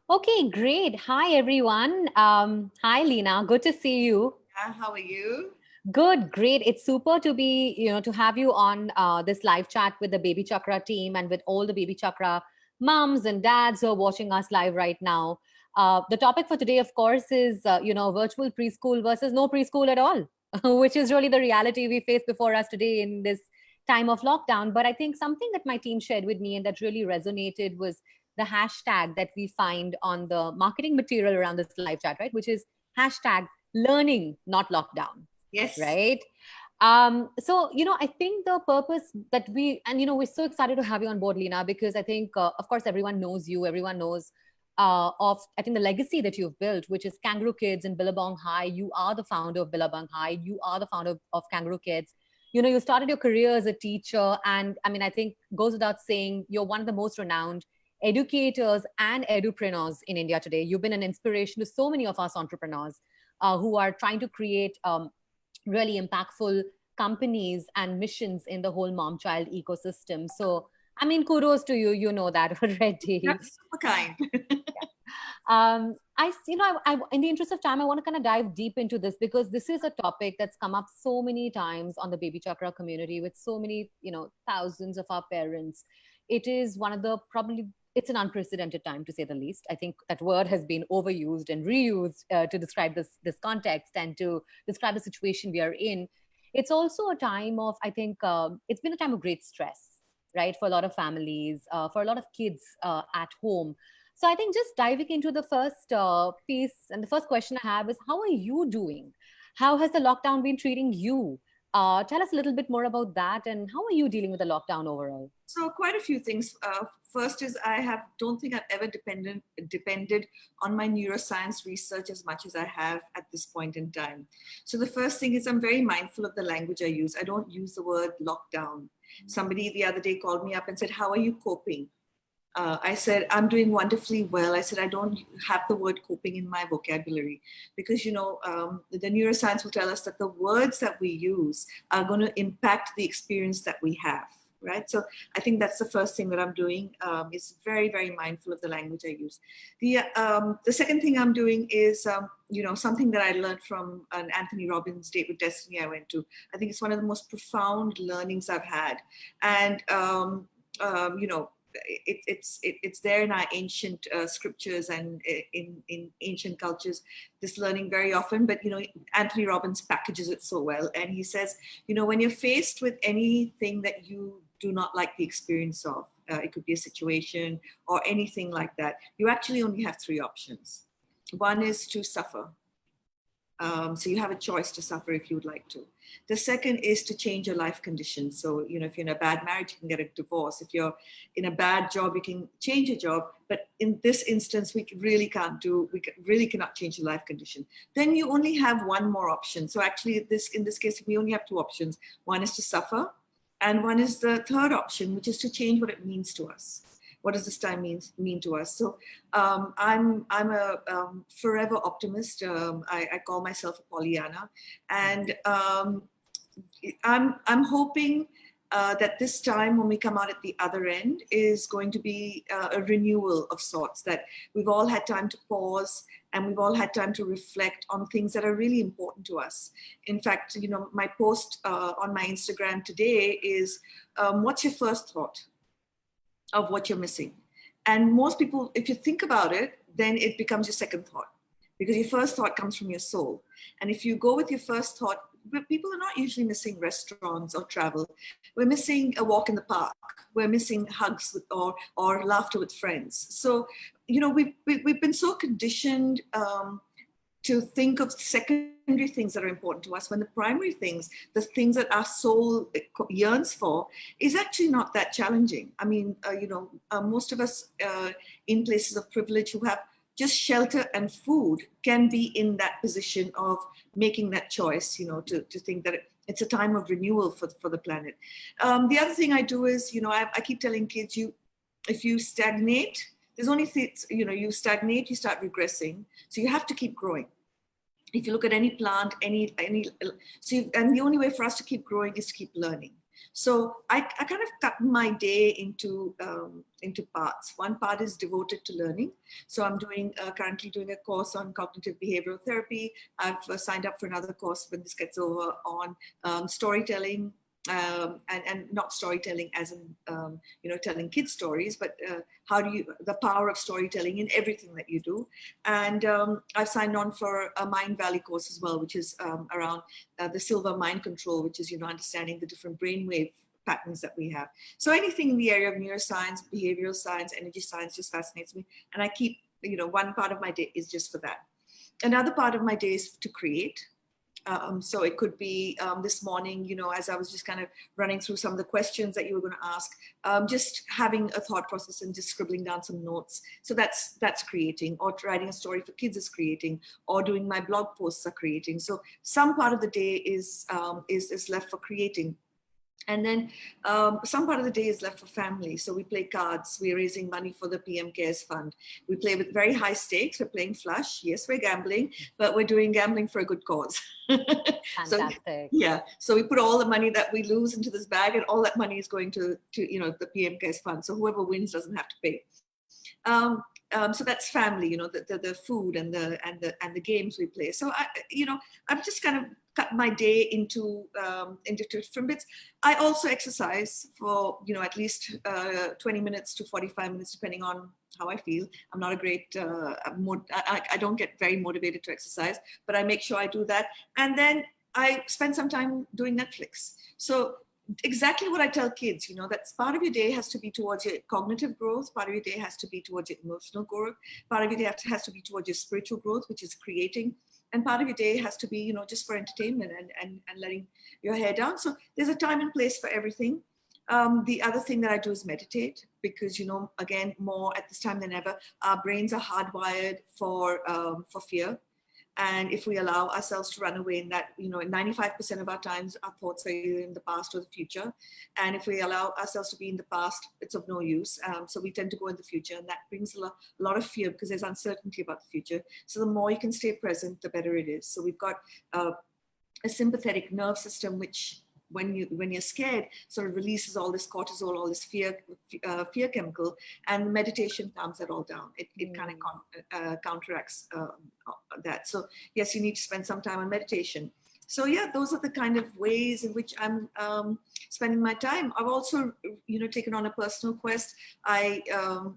Okay, great. Hi, everyone. Hi, Lina. Good to see you. How are you? Good, great. It's super to be, to have you on this live chat with the Baby Chakra team and with all the Baby Chakra moms and dads who are watching us live right now. The topic for today, of course, is, virtual preschool versus no preschool at all, which is really the reality we face before us today in this time of lockdown. But I think something that my team shared with me and that really resonated was the hashtag that we find on the marketing material around this live chat, right? Which is hashtag learning, not lockdown, Yes. right? So, I think the purpose that we're so excited to have you on board, Lina, because I think, of course, everyone knows you, everyone knows I think, the legacy that you've built, which is Kangaroo Kids in Billabong High. You are the founder of Billabong High. You are the founder of Kangaroo Kids. You started your career as a teacher. And I mean, I think goes without saying, you're one of the most renowned educators and edupreneurs in India today. You've been an inspiration to so many of us entrepreneurs who are trying to create really impactful companies and missions in the whole mom child ecosystem. So, I mean, kudos to you. You know that already. That's super kind. In the interest of time, I want to kind of dive deep into this because this is a topic that's come up so many times on the Baby Chakra community with so many, thousands of our parents. It is one of the probably it's an unprecedented time to say the least. I think that word has been overused and reused to describe this context and to describe the situation we are in. It's also a time of, I think, it's been a time of great stress, right, for a lot of families, for a lot of kids at home. So I think just diving into the first piece and the first question I have is, how are you doing? How has the lockdown been treating you? Tell us a little bit more about that, and how are you dealing with the lockdown overall? So quite a few things. First is don't think I've ever depended on my neuroscience research as much as I have at this point in time. So the first thing is I'm very mindful of the language I use. I don't use the word lockdown. Somebody the other day called me up and said, "How are you coping?" I said, "I'm doing wonderfully well." I said, "I don't have the word coping in my vocabulary because, the neuroscience will tell us that the words that we use are going to impact the experience that we have." Right. So I think that's the first thing that I'm doing is very, very mindful of the language I use. The second thing I'm doing is, something that I learned from an Anthony Robbins Date with Destiny I went to. I think it's one of the most profound learnings I've had. And, it's there in our ancient scriptures and in ancient cultures, this learning very often. But Anthony Robbins packages it so well, and he says, when you're faced with anything that you do not like the experience of, it could be a situation or anything like that, you actually only have three options. One is to suffer. So you have a choice to suffer if you would like to. The second is to change your life conditions. So, if you're in a bad marriage, you can get a divorce. If you're in a bad job, you can change your job. But in this instance, we really cannot change the life condition. Then you only have one more option. So actually, in this case, we only have two options. One is to suffer, and one is the third option, which is to change what it means to us. What does this time mean to us? So I'm a forever optimist. I call myself a Pollyanna, and I'm hoping that this time when we come out at the other end is going to be a renewal of sorts, that we've all had time to pause and we've all had time to reflect on things that are really important to us. In fact, my post on my Instagram today is, what's your first thought of what you're missing? And most people, if you think about it, then it becomes your second thought, because your first thought comes from your soul. And if you go with your first thought, people are not usually missing restaurants or travel. We're missing a walk in the park. We're missing hugs or laughter with friends. So, we've been so conditioned to think of secondary things that are important to us, when the primary things, the things that our soul yearns for, is actually not that challenging. I mean, most of us in places of privilege who have just shelter and food can be in that position of making that choice, to think that it's a time of renewal for the planet. The other thing I do is, I keep telling kids, if you stagnate, there's only you stagnate, you start regressing. So you have to keep growing. If you look at any plant, and the only way for us to keep growing is to keep learning. So I kind of cut my day into parts. One part is devoted to learning. So I'm currently doing a course on cognitive behavioral therapy. I've signed up for another course when this gets over on storytelling, and not storytelling as in telling kids stories, but the power of storytelling in everything that you do. And I've signed on for a Mind Valley course as well, which is around the silver mind control, which is understanding the different brainwave patterns that we have. So anything in the area of neuroscience, behavioral science, energy science just fascinates me, and I keep one part of my day is just for that. Another part of my day is to create. So it could be this morning, as I was just kind of running through some of the questions that you were going to ask, just having a thought process and just scribbling down some notes. So that's creating, or writing a story for kids is creating, or doing my blog posts are creating. So some part of the day is left for creating. And then some part of the day is left for family. So we play cards. We're raising money for the PM Cares Fund. We play with very high stakes. We're playing flush. Yes, we're gambling, but we're doing gambling for a good cause. Fantastic. So we put all the money that we lose into this bag, and all that money is going to the PM Cares Fund. So whoever wins doesn't have to pay. So that's family, the food and the games we play. So I've just kind of cut my day into different bits. I also exercise for at least 20 minutes to 45 minutes, depending on how I feel. I'm not a great I don't get very motivated to exercise, but I make sure I do that, and then I spend some time doing Netflix. So exactly what I tell kids, that part of your day has to be towards your cognitive growth, part of your day has to be towards your emotional growth, part of your day has to be towards your spiritual growth, which is creating, and part of your day has to be, just for entertainment and letting your hair down. So there's a time and place for everything. The other thing that I do is meditate, because, again, more at this time than ever, our brains are hardwired for fear. And if we allow ourselves to run away in that, 95% of our times, our thoughts are either in the past or the future. And if we allow ourselves to be in the past, it's of no use. So we tend to go in the future, and that brings a lot of fear, because there's uncertainty about the future. So the more you can stay present, the better it is. So we've got a sympathetic nerve system, which when you're scared, sort of releases all this cortisol, all this fear chemical, and meditation calms that all down. It kind of counteracts that. So yes, you need to spend some time on meditation. So yeah, those are the kind of ways in which I'm spending my time. I've also, taken on a personal quest. Can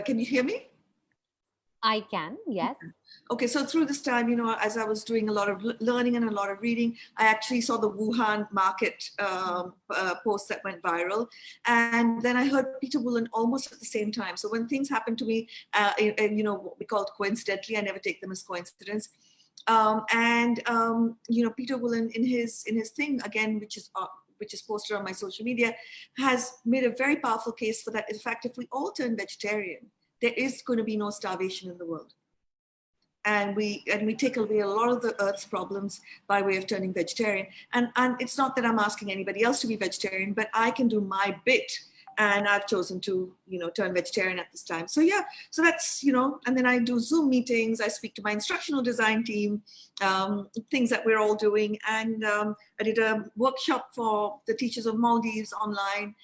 you hear me? I can, yes. Okay, so through this time, as I was doing a lot of learning and a lot of reading, I actually saw the Wuhan market post that went viral. And then I heard Peter Woolen almost at the same time. So when things happen to me, what we call it coincidentally, I never take them as coincidence. Peter Woolen in his thing, again, which is posted on my social media, has made a very powerful case for that. In fact, if we all turn vegetarian, there is going to be no starvation in the world. And we take away a lot of the earth's problems by way of turning vegetarian. And it's not that I'm asking anybody else to be vegetarian, but I can do my bit. And I've chosen to, turn vegetarian at this time. So yeah, so that's, and then I do Zoom meetings. I speak to my instructional design team, things that we're all doing. And I did a workshop for the teachers of Maldives online.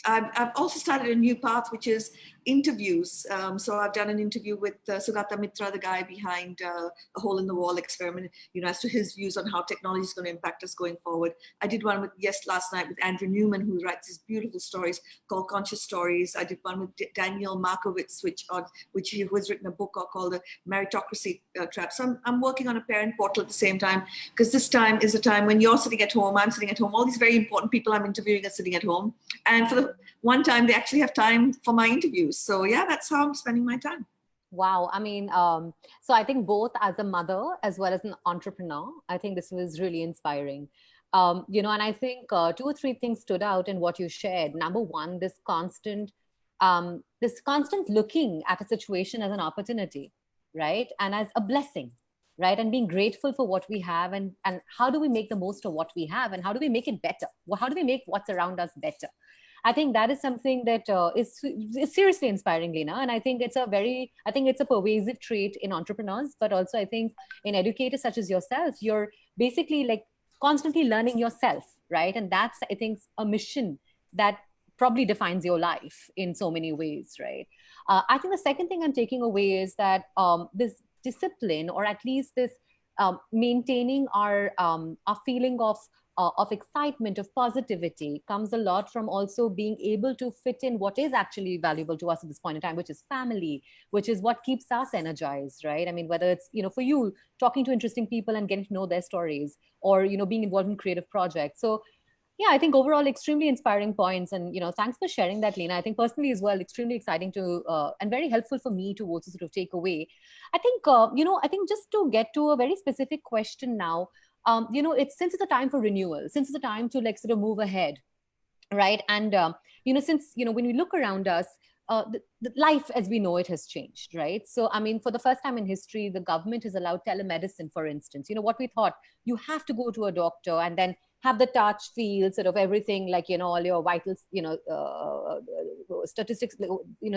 I've also started a new path, which is interviews. So I've done an interview with Sugata Mitra, the guy behind a hole in the wall experiment, as to his views on how technology is going to impact us going forward. I did one last night with Andrew Newman, who writes these beautiful stories called Conscious Stories. I did one with Daniel Markowitz, who has written a book called The Meritocracy Trap. So I'm working on a parent portal at the same time, because this time is a time when you're sitting at home, I'm sitting at home, all these very important people I'm interviewing are sitting at home. And for the one time, they actually have time for my interviews. So yeah, that's how I'm spending my time. Wow. I mean, so I think both as a mother as well as an entrepreneur, I think this was really inspiring. And I think 2 or 3 things stood out in what you shared. Number one, this constant looking at a situation as an opportunity, right? And as a blessing, right? And being grateful for what we have, and how do we make the most of what we have, and how do we make it better? How do we make what's around us better? I think that is something that is seriously inspiring, Lina. And I think it's a pervasive trait in entrepreneurs, but also I think in educators such as yourself, you're basically like constantly learning yourself, right? And that's, I think, a mission that probably defines your life in so many ways, right? I think the second thing I'm taking away is that this discipline, or at least this maintaining our feeling of excitement, of positivity, comes a lot from also being able to fit in what is actually valuable to us at this point in time, which is family, which is what keeps us energized, right? I mean, whether it's, for you, talking to interesting people and getting to know their stories, or, being involved in creative projects. So yeah, I think overall extremely inspiring points. And, thanks for sharing that, Lena. I think personally as well, extremely exciting to, and very helpful for me to also sort of take away. I think, I think just to get to a very specific question now, it's, since it's a time for renewal, since it's a time to like sort of move ahead, right? And since when we look around us, the life as we know it has changed, right? So I mean, for the first time in history, the government has allowed telemedicine, for instance. What we thought, you have to go to a doctor and then have the touch, feel, sort of everything, like all your vitals, statistics,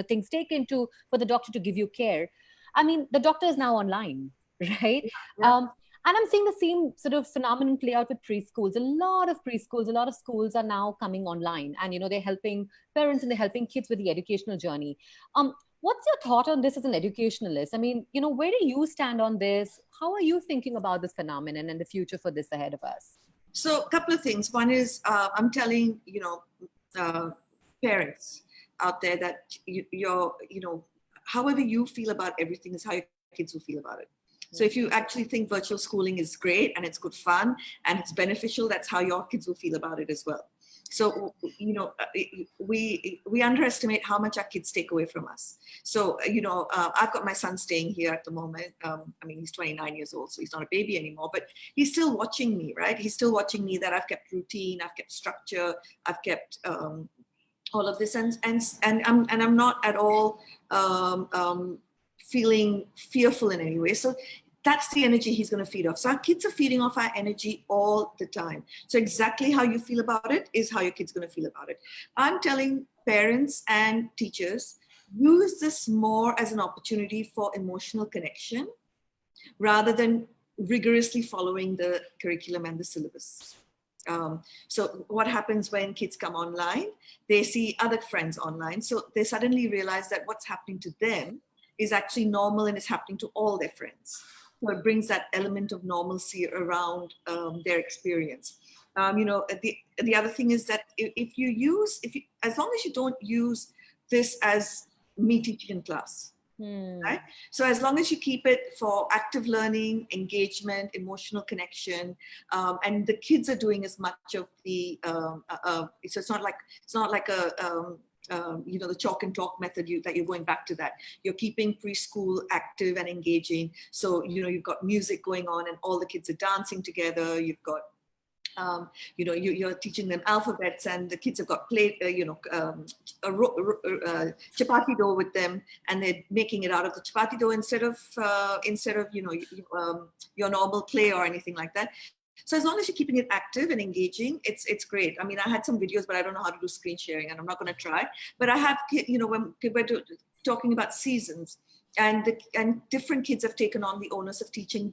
things taken to for the doctor to give you care. I mean, the doctor is now online, right? Yeah. um, and I'm seeing the same sort of phenomenon play out with preschools. A lot of preschools, a lot of schools are now coming online, and they're helping parents and they're helping kids with the educational journey. What's your thought on this as an educationalist? I mean, where do you stand on this? How are you thinking about this phenomenon and the future for this ahead of us? So a couple of things. One is I'm telling uh, parents out there that however you feel about everything is how your kids will feel about it. So if you actually think virtual schooling is great and it's good fun and it's beneficial, that's how your kids will feel about it as well. So we underestimate how much our kids take away from us. So I've got my son staying here at the moment. I mean, he's 29 years old, so he's not a baby anymore, but he's still watching me, right? He's still watching me, that I've kept routine, I've kept structure, I've kept all of this, and I'm not at all feeling fearful in any way. So that's the energy he's going to feed off. So our kids are feeding off our energy all the time. So exactly how you feel about it is how your kid's going to feel about it. I'm telling parents and teachers, use this more as an opportunity for emotional connection rather than rigorously following the curriculum and the syllabus. So what happens when kids come online? They see other friends online. So they suddenly realize that what's happening to them is actually normal and is happening to all their friends. So it brings that element of normalcy around their experience. The other thing is that as long as you don't use this as me teaching in class, right? So as long as you keep it for active learning, engagement, emotional connection, and the kids are doing as much of the, so it's not like a, the chalk and talk method that you're going back to that. You're keeping preschool active and engaging. So, you've got music going on and all the kids are dancing together. You've got you're teaching them alphabets, and the kids have got chapati dough with them, and they're making it out of the chapati dough instead of your normal clay or anything like that. So as long as you're keeping it active and engaging, it's great. I mean, I had some videos, but I don't know how to do screen sharing, and I'm not going to try. But I have, when we're talking about seasons, and different kids have taken on the onus of teaching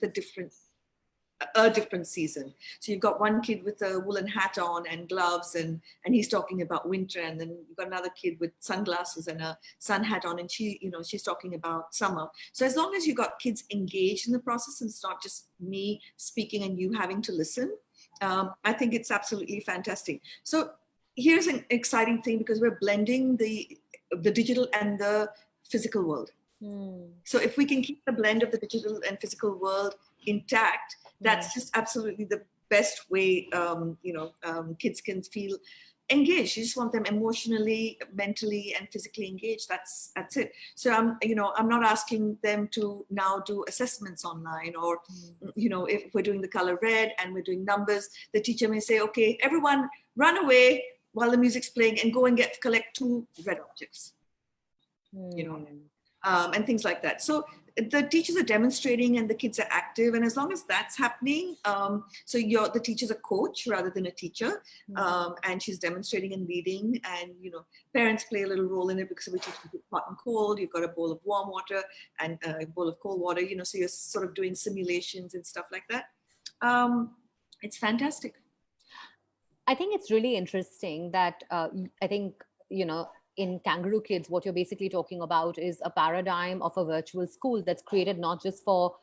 a different season. So you've got one kid with a woolen hat on and gloves, and he's talking about winter, and then you've got another kid with sunglasses and a sun hat on, and she's talking about summer. So as long as you've got kids engaged in the process and it's not just me speaking and you having to listen, I think it's absolutely fantastic. So here's an exciting thing, because we're blending the digital and the physical world. So if we can keep the blend of the digital and physical world intact, that's just absolutely the best way kids can feel engaged. You just want them emotionally, mentally, and physically engaged. That's it. So I'm not asking them to now do assessments online, or if we're doing the color red and we're doing numbers, the teacher may say, okay, everyone run away while the music's playing and go and collect 2 red objects, and things like that. So the teachers are demonstrating and the kids are active, and as long as that's happening, so the teacher's a coach rather than a teacher, and she's demonstrating and leading, and parents play a little role in it, because we teach them hot and cold. You've got a bowl of warm water and a bowl of cold water, so you're sort of doing simulations and stuff like that. It's fantastic. I think it's really interesting that I think, in Kangaroo Kids, what you're basically talking about is a paradigm of a virtual school that's created not just for,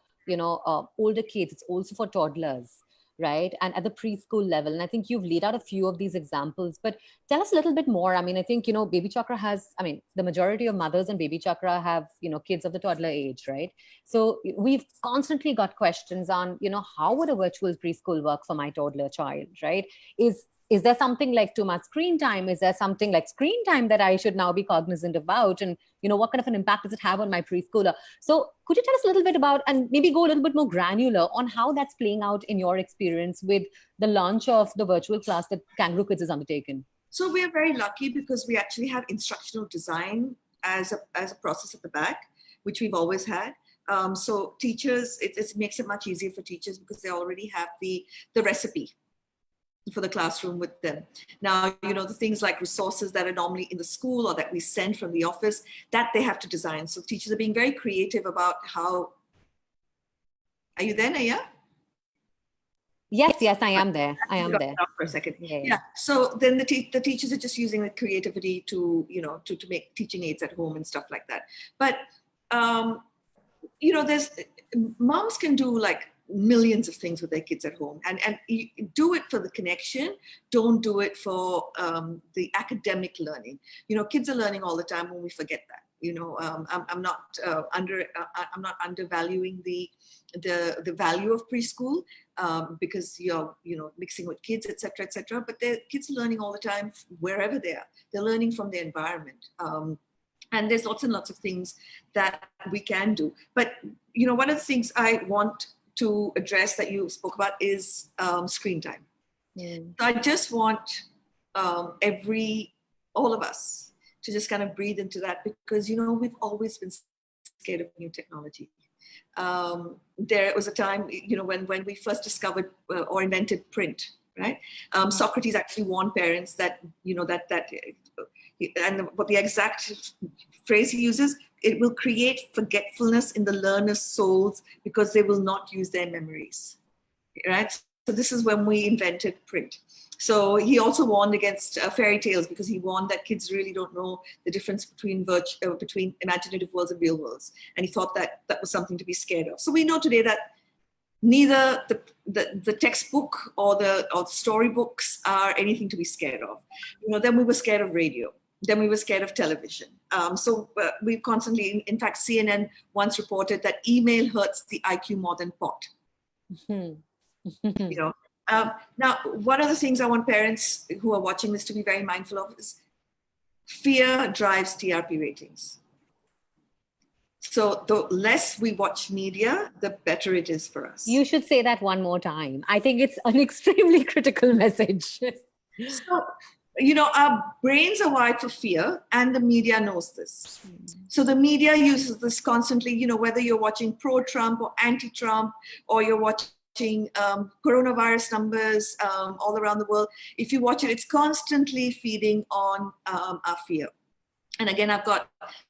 older kids, it's also for toddlers, right? And at the preschool level. And I think you've laid out a few of these examples, but tell us a little bit more. I mean, I think, Baby Chakra has, I mean, the majority of mothers and Baby Chakra have, kids of the toddler age, right? So we've constantly got questions on, how would a virtual preschool work for my toddler child, right? Is there something like too much screen time? Is there something like screen time that I should now be cognizant about? And, what kind of an impact does it have on my preschooler? So could you tell us a little bit about, and maybe go a little bit more granular on how that's playing out in your experience with the launch of the virtual class that Kangaroo Kids has undertaken? So we are very lucky because we actually have instructional design as a process at the back, which we've always had. So teachers, it makes it much easier for teachers because they already have the recipe for the classroom with them. Now, the things like resources that are normally in the school or that we send from the office, that they have to design. So teachers are being very creative about how. Are you there, Naiyya? Yes, I am there. I am Got there. For a second. Yeah. So then the teachers are just using the creativity to, to make teaching aids at home and stuff like that. But, there's moms can do like millions of things with their kids at home, and you do it for the connection. Don't do it for the academic learning. Kids are learning all the time when we forget that. I'm not I'm not undervaluing the value of preschool because you're mixing with kids, etc. But the kids are learning all the time wherever they are. They're learning from their environment. And there's lots and lots of things that we can do. But one of the things I want to address that you spoke about is screen time. So I just want all of us to just kind of breathe into that, because we've always been scared of new technology. There was a time when we first discovered or invented print, right? Socrates actually warned parents that and what the exact phrase he uses, it will create forgetfulness in the learner's souls because they will not use their memories, right? So this is when we invented print. So he also warned against fairy tales, because he warned that kids really don't know the difference between imaginative worlds and real worlds. And he thought that was something to be scared of. So we know today that neither the textbook or the storybooks are anything to be scared of. Then we were scared of radio. Then we were scared of television. So we've constantly, in fact, CNN once reported that email hurts the IQ more than pot. Now, one of the things I want parents who are watching this to be very mindful of is fear drives TRP ratings. So the less we watch media, the better it is for us. You should say that one more time. I think it's an extremely critical message. So, our brains are wired for fear, and the media knows this. So the media uses this constantly, whether you're watching pro-Trump or anti-Trump, or you're watching coronavirus numbers all around the world. If you watch it, it's constantly feeding on our fear. And again, I've got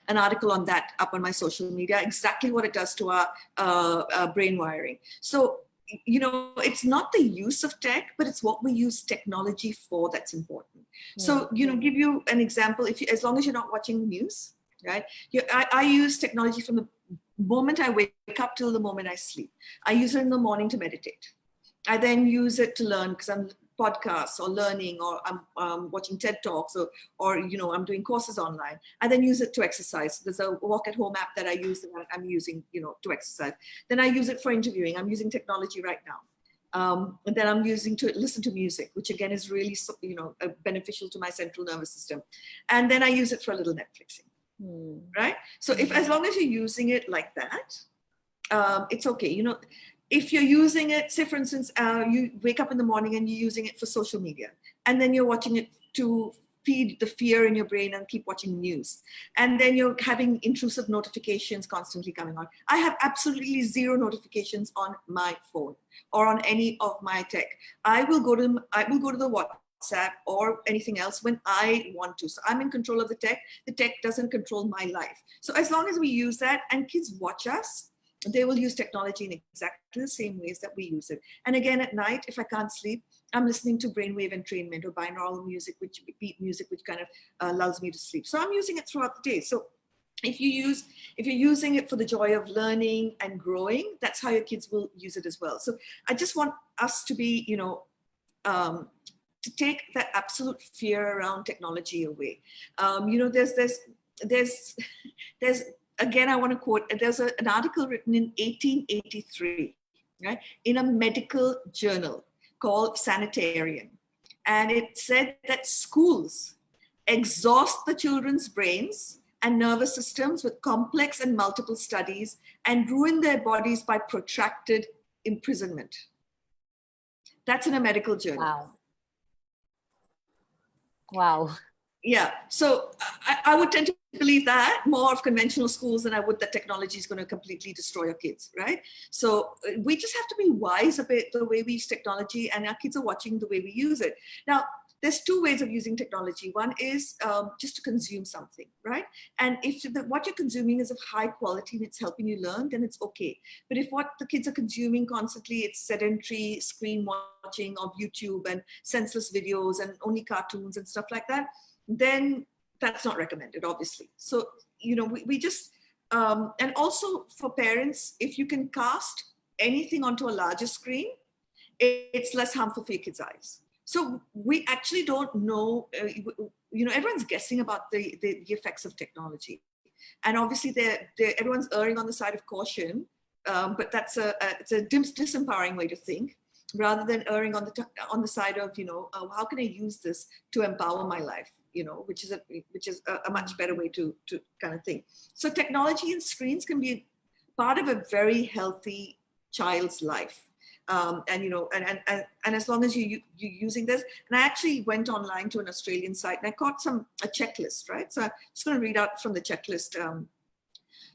an article on that up on my social media, exactly what it does to our brain wiring. So, it's not the use of tech, but it's what we use technology for that's important. So, give you an example. As long as you're not watching news, right? I use technology from the moment I wake up till the moment I sleep. I use it in the morning to meditate. I then use it to learn, because I'm podcasts or learning, or I'm watching TED Talks, or I'm doing courses online. I then use it to exercise. There's a walk at home app that I use that I'm using, to exercise. Then I use it for interviewing. I'm using technology right now. And then I'm using to listen to music, which again is really, beneficial to my central nervous system. And then I use it for a little Netflixing, right? So as long as you're using it like that, it's okay. If you're using it, say for instance, you wake up in the morning and you're using it for social media, and then you're watching it to feed the fear in your brain and keep watching news, and then you're having intrusive notifications constantly coming on. I have absolutely zero notifications on my phone or on any of my tech. I will go to the WhatsApp or anything else when I want to. So I'm in control of the tech. The tech doesn't control my life. So as long as we use that and kids watch us, they will use technology in exactly the same ways that we use it. And again, at night, if I can't sleep, I'm listening to brainwave entrainment or binaural music, which beat music, which kind of lulls me to sleep. So I'm using it throughout the day. So if you're using it for the joy of learning and growing, that's how your kids will use it as well. So I just want us to be, to take that absolute fear around technology away. There's again, I want to quote, there's an article written in 1883, right, in a medical journal called Sanitarian. And it said that schools exhaust the children's brains and nervous systems with complex and multiple studies and ruin their bodies by protracted imprisonment. That's in a medical journal. Wow. Wow. Yeah, so I would tend to believe that more of conventional schools than I would that technology is going to completely destroy your kids, right? So we just have to be wise about the way we use technology, and our kids are watching the way we use it. Now, there's two ways of using technology. One is just to consume something, right? And if what you're consuming is of high quality and it's helping you learn, then it's okay. But if what the kids are consuming constantly, it's sedentary screen watching of YouTube and senseless videos and only cartoons and stuff like that, then that's not recommended, obviously. So, we just, and also for parents, if you can cast anything onto a larger screen, it's less harmful for your kids' eyes. So we actually don't know, everyone's guessing about the effects of technology. And obviously everyone's erring on the side of caution, but it's a disempowering way to think, rather than erring on the side of, how can I use this to empower my life, which is a much better way to kind of think. So technology and screens can be part of a very healthy child's life. And as long as you're using this, and I actually went online to an Australian site and I caught a checklist, right? So I'm just going to read out from the checklist.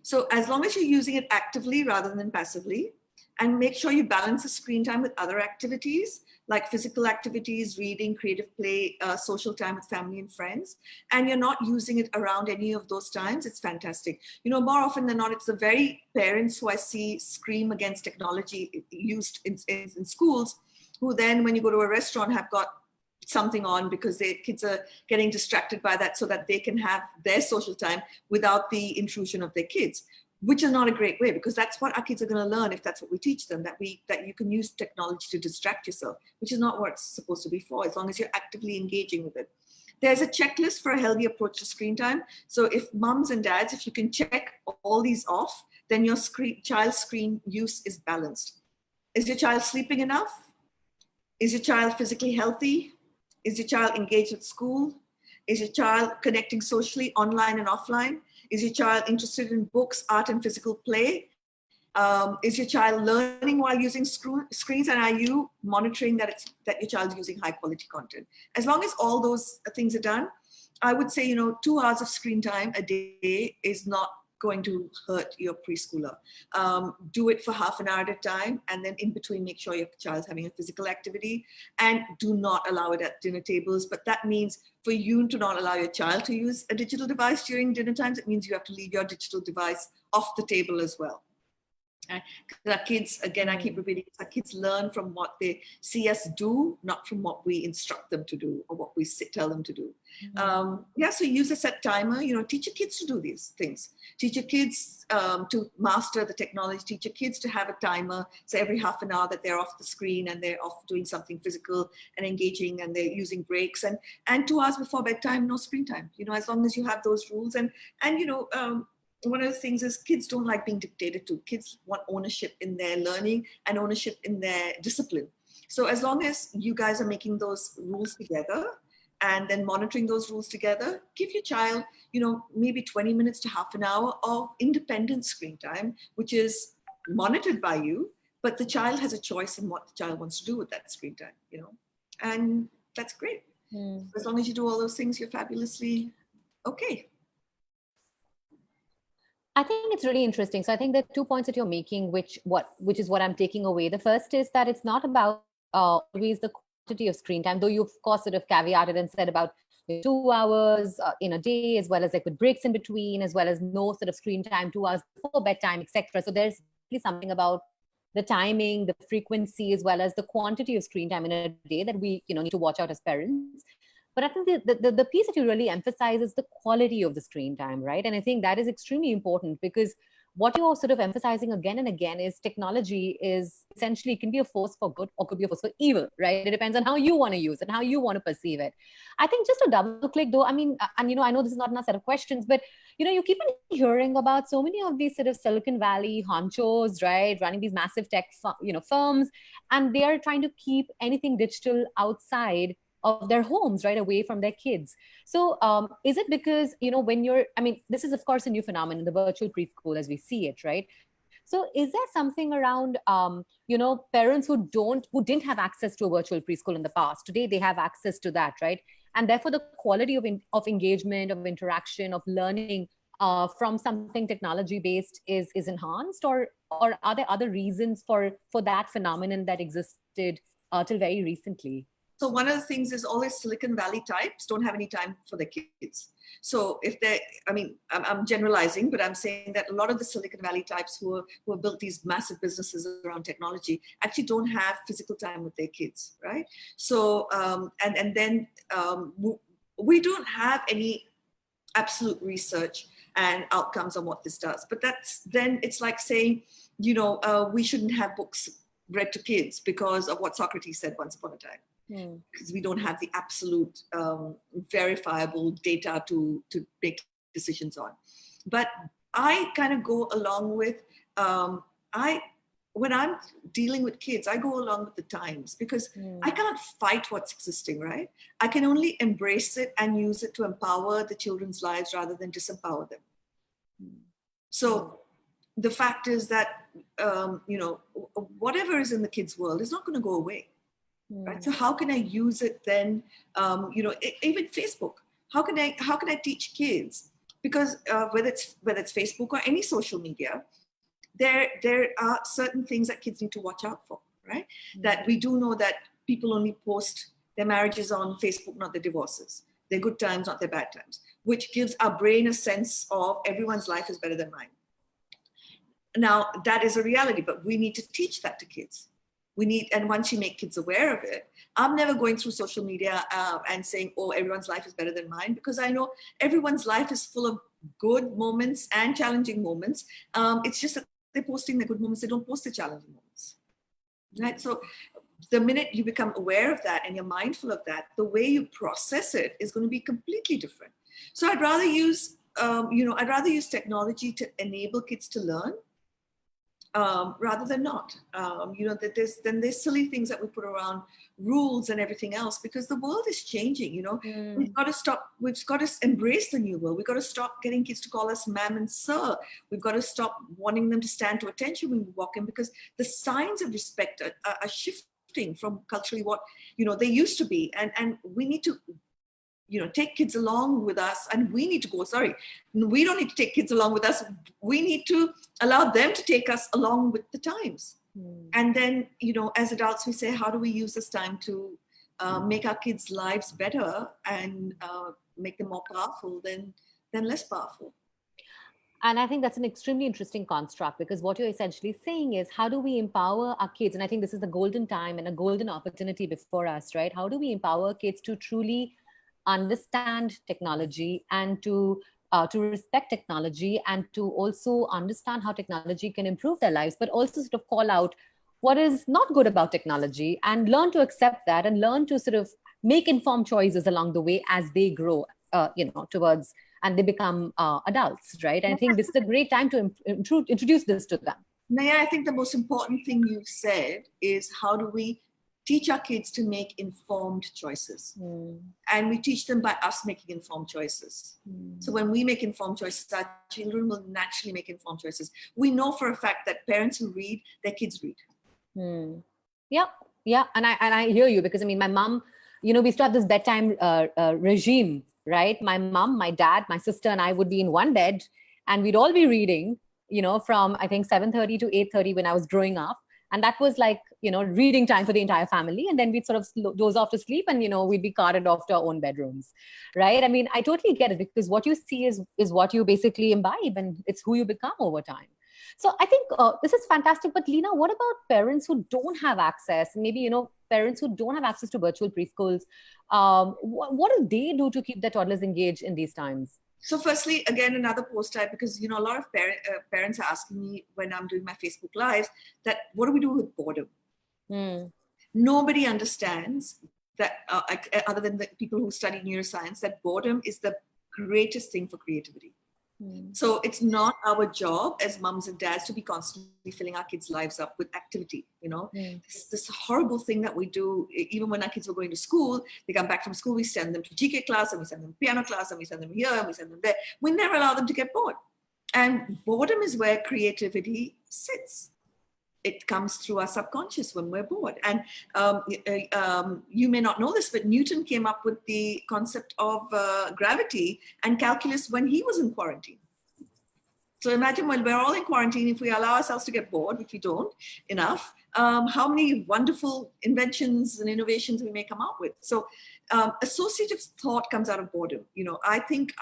So as long as you're using it actively rather than passively, and make sure you balance the screen time with other activities like physical activities, reading, creative play, social time with family and friends, and you're not using it around any of those times, it's fantastic. More often than not, it's the very parents who I see scream against technology used in schools, who then, when you go to a restaurant, have got something on because their kids are getting distracted by that so that they can have their social time without the intrusion of their kids, which is not a great way, because that's what our kids are going to learn if that's what we teach them, that you can use technology to distract yourself, which is not what it's supposed to be for, as long as you're actively engaging with it. There's a checklist for a healthy approach to screen time. So if mums and dads, if you can check all these off, then your child's screen use is balanced. Is your child sleeping enough? Is your child physically healthy? Is your child engaged at school? Is your child connecting socially online and offline? Is your child interested in books, art, and physical play? Is your child learning while using screens? And are you monitoring that your child is using high quality content? As long as all those things are done, I would say, 2 hours of screen time a day is not going to hurt your preschooler. Do it for half an hour at a time, and then in between, make sure your child's having a physical activity, and do not allow it at dinner tables. But that means for you to not allow your child to use a digital device during dinner times, it means you have to leave your digital device off the table as well. Our kids, again, I keep repeating, our kids learn from what they see us do, not from what we instruct them to do or what we tell them to do. So use a set timer, teach your kids to do these things. Teach your kids to master the technology, teach your kids to have a timer. So every half an hour that they're off the screen and they're off doing something physical and engaging, and they're using breaks, and 2 hours before bedtime, no screen time, as long as you have those rules. And one of the things is kids don't like being dictated to. Kids want ownership in their learning and ownership in their discipline. So as long as you guys are making those rules together and then monitoring those rules together, give your child, maybe 20 minutes to half an hour of independent screen time, which is monitored by you, but the child has a choice in what the child wants to do with that screen time, and that's great. As long as you do all those things, you're fabulously okay. I think it's really interesting. So I think there are 2 points that you're making, which is what I'm taking away. The first is that it's not about always the quantity of screen time, though you of course sort of caveated and said about 2 hours in a day, as well as like with breaks in between, as well as no sort of screen time 2 hours before bedtime, etc. So there's something about the timing, the frequency, as well as the quantity of screen time in a day that we, need to watch out as parents. But I think the piece that you really emphasize is the quality of the screen time, right? And I think that is extremely important, because what you're sort of emphasizing again and again is technology is essentially, it can be a force for good or could be a force for evil, right? It depends on how you want to use it, how you want to perceive it. I think just to double click though, I mean, and I know this is not in a set of questions, but you keep on hearing about so many of these sort of Silicon Valley honchos, right, running these massive tech, firms, and they are trying to keep anything digital outside of their homes, right, away from their kids. So is it because, when you're, I mean, this is of course a new phenomenon, the virtual preschool as we see it, right? So is there something around, parents who didn't have access to a virtual preschool in the past, today they have access to that, right? And therefore the quality of engagement, of interaction, of learning from something technology based is enhanced, or are there other reasons for that phenomenon that existed till very recently? So one of the things is all these Silicon Valley types don't have any time for their kids. So if they're, I mean, I'm generalizing, but I'm saying that a lot of the Silicon Valley types who have built these massive businesses around technology actually don't have physical time with their kids, right? So, and then we don't have any absolute research and outcomes on what this does. But then it's like saying, we shouldn't have books read to kids because of what Socrates said once upon a time. Because we don't have the absolute verifiable data to make decisions on. But I kind of go along with, when I'm dealing with kids, I go along with the times, because I can't fight what's existing, right? I can only embrace it and use it to empower the children's lives rather than disempower them. So the fact is that, whatever is in the kids' world is not going to go away. Right? So how can I use it then? Even Facebook. How can I teach kids? Because whether it's Facebook or any social media, there are certain things that kids need to watch out for, right? That we do know that people only post their marriages on Facebook, not their divorces. Their good times, not their bad times, which gives our brain a sense of everyone's life is better than mine. Now that is a reality, but we need to teach that to kids. And once you make kids aware of it, I'm never going through social media and saying, oh, everyone's life is better than mine, because I know everyone's life is full of good moments and challenging moments. It's just that they're posting the good moments, they don't post the challenging moments, right? So the minute you become aware of that and you're mindful of that, the way you process it is going to be completely different. So I'd rather use, technology to enable kids to learn, rather than not. There's silly things that we put around rules and everything else, because the world is changing. We've got to embrace the new world. We've got to stop getting kids to call us ma'am and sir. We've got to stop wanting them to stand to attention when we walk in, because the signs of respect are shifting from culturally what they used to be, and we need to take kids along with us, and we don't need to take kids along with us. We need to allow them to take us along with the times. And then, as adults, we say, how do we use this time to make our kids' lives better and make them more powerful than less powerful? And I think that's an extremely interesting construct, because what you're essentially saying is, how do we empower our kids? And I think this is the golden time and a golden opportunity before us, right? How do we empower kids to truly understand technology and to respect technology, and to also understand how technology can improve their lives, but also sort of call out what is not good about technology and learn to accept that, and learn to sort of make informed choices along the way as they grow, towards, and they become adults, right? And I think this is a great time to introduce this to them. Naiyya, I think the most important thing you've said is, how do we teach our kids to make informed choices? And we teach them by us making informed choices. So when we make informed choices, our children will naturally make informed choices. We know for a fact that parents who read, their kids read. Yeah. And I hear you, because I mean, my mom, we used to have this bedtime regime, right? My mom, my dad, my sister, and I would be in one bed, and we'd all be reading, from I think 7:30 to 8:30 when I was growing up. And that was like, reading time for the entire family. And then we'd sort of doze off to sleep, and, we'd be carted off to our own bedrooms, right? I mean, I totally get it, because what you see is what you basically imbibe, and it's who you become over time. So I think this is fantastic. But Lina, what about parents who don't have access? Maybe, parents who don't have access to virtual preschools. What do they do to keep their toddlers engaged in these times? So firstly, again, another post type, because, a lot of parents are asking me when I'm doing my Facebook lives that what do we do with boredom? Mm. Nobody understands that, other than the people who study neuroscience, that boredom is the greatest thing for creativity. So it's not our job as mums and dads to be constantly filling our kids' lives up with activity. This horrible thing that we do, even when our kids were going to school, they come back from school, we send them to GK class, and we send them piano class, and we send them here, and we send them there. We never allow them to get bored. And boredom is where creativity sits. It comes through our subconscious when we're bored. And you may not know this, but Newton came up with the concept of gravity and calculus when he was in quarantine. So imagine when we're all in quarantine, if we allow ourselves to get bored, which we don't enough, how many wonderful inventions and innovations we may come out with. So associative thought comes out of boredom. I think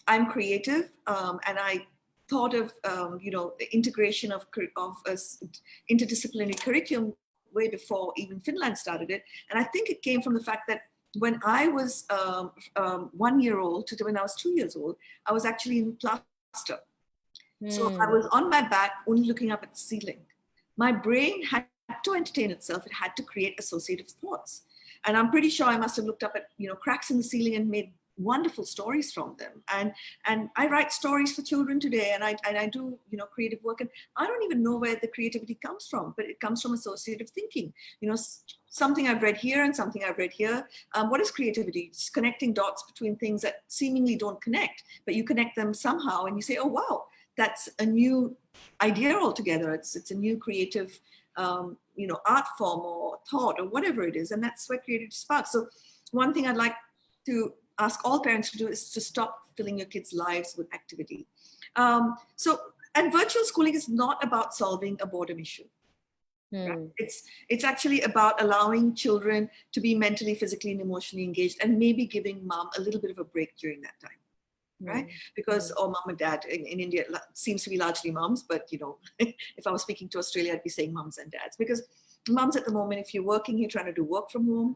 I'm creative, and I thought of integration of interdisciplinary curriculum way before even Finland started it. And I think it came from the fact that when I was 1 year old to when I was 2 years old, I was actually in plaster. So I was on my back, only looking up at the ceiling. My brain had to entertain itself. It had to create associative thoughts. And I'm pretty sure I must have looked up at, cracks in the ceiling and made wonderful stories from them. And I write stories for children today, and I do, creative work. And I don't even know where the creativity comes from, but it comes from associative thinking. Something I've read here and something I've read here. What is creativity? It's connecting dots between things that seemingly don't connect, but you connect them somehow and you say, oh, wow, that's a new idea altogether. It's a new creative, art form or thought or whatever it is. And that's where creativity sparks. So one thing I'd like to ask all parents to do is to stop filling your kids' lives with activity. And virtual schooling is not about solving a boredom issue. Right? It's actually about allowing children to be mentally, physically, and emotionally engaged, and maybe giving mom a little bit of a break during that time. Right? Because mom and dad in India seems to be largely moms, but if I was speaking to Australia, I'd be saying moms and dads, because moms at the moment, if you're working, you're trying to do work from home,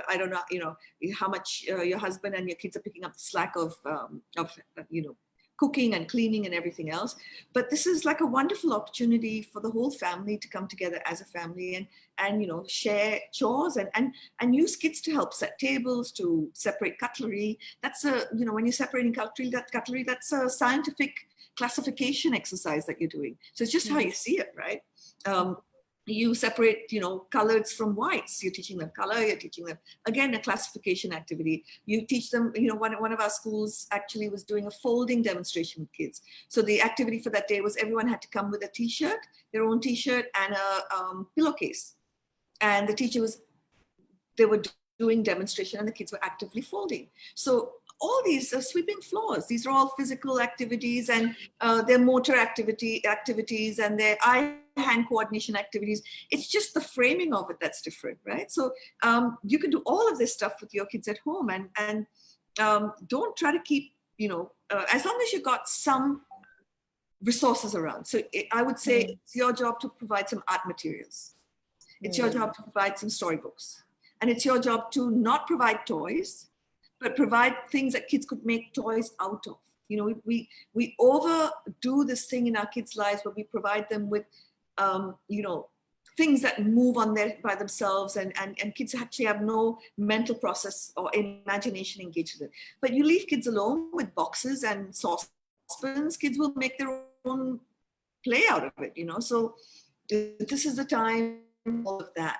I don't know, how much your husband and your kids are picking up the slack of cooking and cleaning and everything else. But this is like a wonderful opportunity for the whole family to come together as a family and share chores and use kids to help set tables, to separate cutlery. That's when you're separating cutlery, that's a scientific classification exercise that you're doing. So it's just how you see it, right? You separate, colors from whites. You're teaching them color. You're teaching them, again, a classification activity. You teach them, one of our schools actually was doing a folding demonstration with kids. So the activity for that day was everyone had to come with a t-shirt, their own t-shirt, and a pillowcase. And the teacher they were doing demonstration and the kids were actively folding. So all these are sweeping floors. These are all physical activities, and their motor activities and their eye-hand coordination activities. It's just the framing of it that's different, right? So you can do all of this stuff with your kids at home, and don't try to keep, as long as you've got some resources around. So I would say it's your job to provide some art materials. It's your job to provide some storybooks. And it's your job to not provide toys, but provide things that kids could make toys out of. We overdo this thing in our kids' lives where we provide them with, things that move on by themselves, and kids actually have no mental process or imagination engaged with it. But you leave kids alone with boxes and saucepans, kids will make their own play out of it, So this is the time, all of that,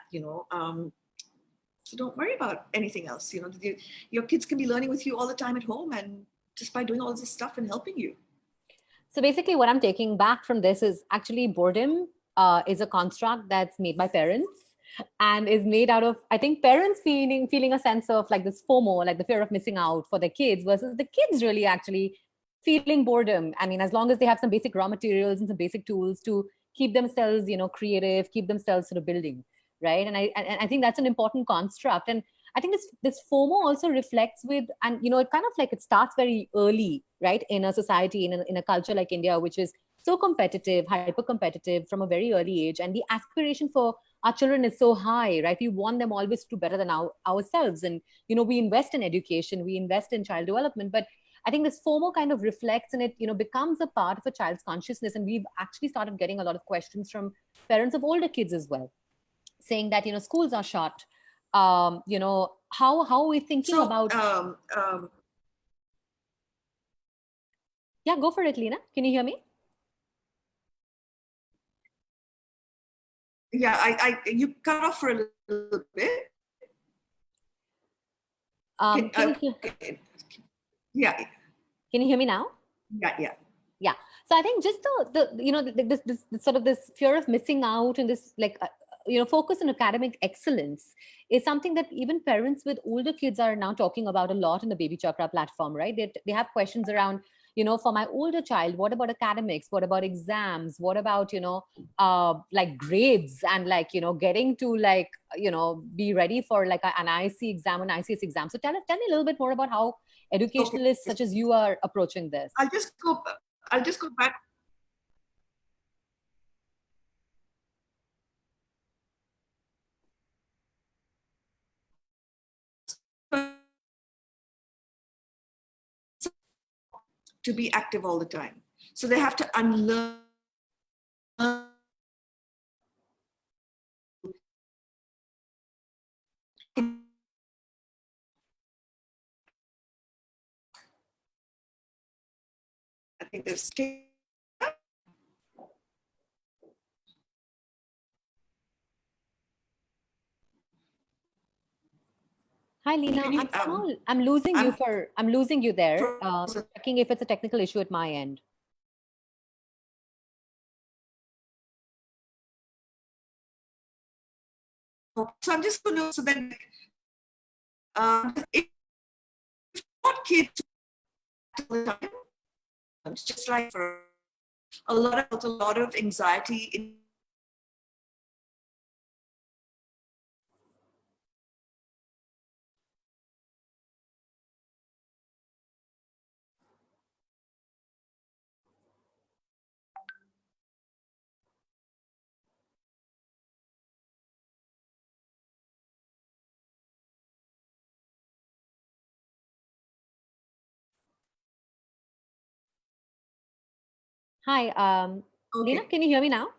So don't worry about anything else. Your kids can be learning with you all the time at home, and just by doing all this stuff and helping you. So basically what I'm taking back from this is actually boredom is a construct that's made by parents and is made out of, I think, parents feeling a sense of like this FOMO, like the fear of missing out for their kids, versus the kids really actually feeling boredom. I mean, as long as they have some basic raw materials and some basic tools to keep themselves, creative, keep themselves sort of building. Right. And I think that's an important construct. And I think this FOMO also reflects with, and, it kind of like it starts very early, right, in a society, in a culture like India, which is so competitive, hyper competitive from a very early age. And the aspiration for our children is so high, right? We want them always to do better than ourselves. And, we invest in education, we invest in child development. But I think this FOMO kind of reflects and it, becomes a part of a child's consciousness. And we've actually started getting a lot of questions from parents of older kids as well, saying that, schools are shut. How are we thinking So, about? Yeah, go for it, Lina. Can you hear me? Yeah, you cut off for a little bit. Yeah. Can you hear me now? Yeah. So I think just this sort of this fear of missing out and this focus on academic excellence is something that even parents with older kids are now talking about a lot in the Baby Chakra platform, right? They have questions around, for my older child, what about academics? What about exams? What about, like grades and getting to be ready for like an IC exam, an ICS exam. So tell me a little bit more about how educationalists such as you are approaching this. I'll just go back. To be active all the time. So they have to unlearn I think there's Hi, Lina. I'm losing you I'm losing you there. Checking if it's a technical issue at my end. So I'm just going to, so then, if not kids all the time, it's just like for a lot of anxiety in Hi, okay. Lina, can you hear me now?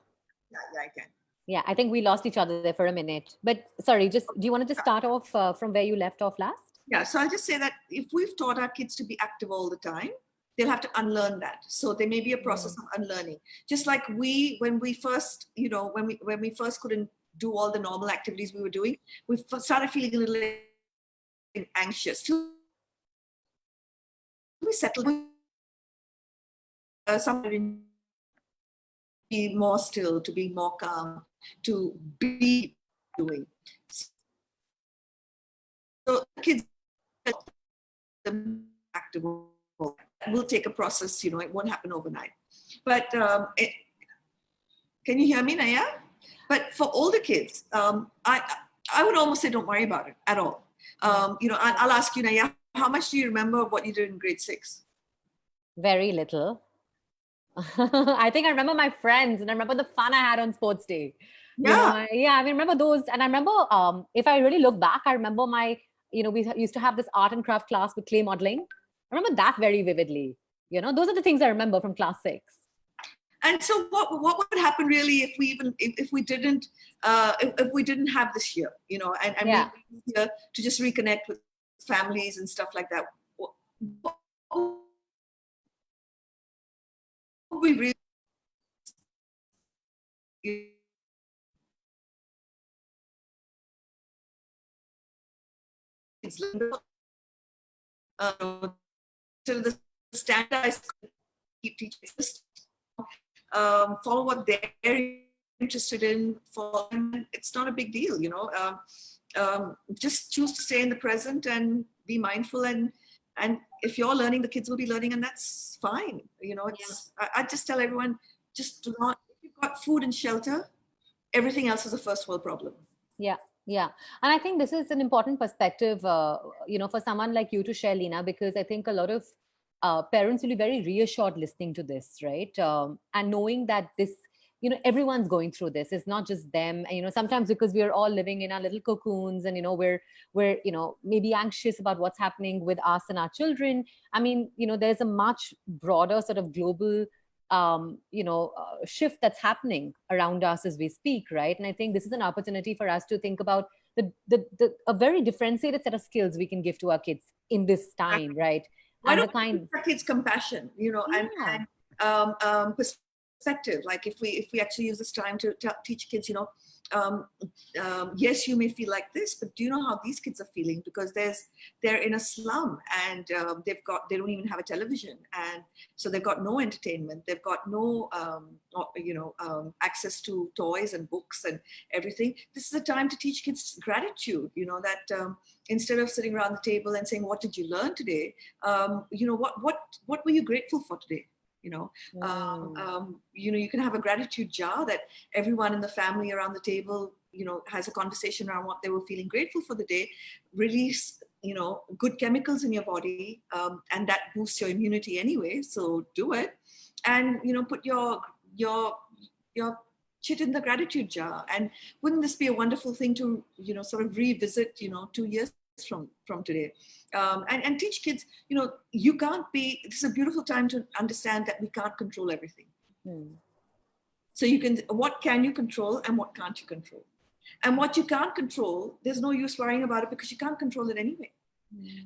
Yeah, I can. Yeah, I think we lost each other there for a minute. But sorry, do you want to just start off from where you left off last? Yeah, so I'll just say that if we've taught our kids to be active all the time, they'll have to unlearn that. So there may be a process of unlearning. Just like when we first, when we first couldn't do all the normal activities we were doing, we started feeling a little anxious. We settled. Somebody be more still, to be more calm, to be doing. So kids active will take a process, it won't happen overnight. But can you hear me, Naiyya? But for older kids, I would almost say don't worry about it at all. I'll ask you, Naiyya, how much do you remember of what you did in grade 6? Very little. I think I remember my friends and I remember the fun I had on sports day. Yeah. I remember those. And I remember, if I really look back, I remember we used to have this art and craft class with clay modeling. I remember that very vividly. Those are the things I remember from class 6. And so what would happen really if we didn't have this year, and yeah. here to just reconnect with families and stuff like that? What we really till the standardized keep teaching follow what they're interested in. It's not a big deal, just choose to stay in the present and be mindful, and if you're learning, the kids will be learning, and that's fine. I just tell everyone, just do not, if you've got food and shelter, everything else is a first world problem. Yeah. And I think this is an important perspective, for someone like you to share, Lina, because I think a lot of parents will be very reassured listening to this, right? And knowing that this, everyone's going through this. It's not just them. And, sometimes because we are all living in our little cocoons, and we're maybe anxious about what's happening with us and our children. I mean, there's a much broader sort of global shift that's happening around us as we speak, right? And I think this is an opportunity for us to think about a very differentiated set of skills we can give to our kids in this time, right? Why And the don't we kind, teach our kids compassion, yeah, perspective? Like if we actually use this time to teach kids, yes, you may feel like this, but do you know how these kids are feeling? Because they're in a slum, and they don't even have a television, and so they've got no entertainment, they've got no access to toys and books and everything. This is a time to teach kids gratitude. That instead of sitting around the table and saying, "What did you learn today?" What were you grateful for today? You can have a gratitude jar that everyone in the family around the table, has a conversation around what they were feeling grateful for the day. Release, good chemicals in your body, and that boosts your immunity anyway. So do it, and put your shit in the gratitude jar. And wouldn't this be a wonderful thing to sort of revisit 2 years from today, and teach kids, you can't be, this is a beautiful time to understand that we can't control everything. So what can you control and what can't you control? And what you can't control, there's no use worrying about it because you can't control it anyway.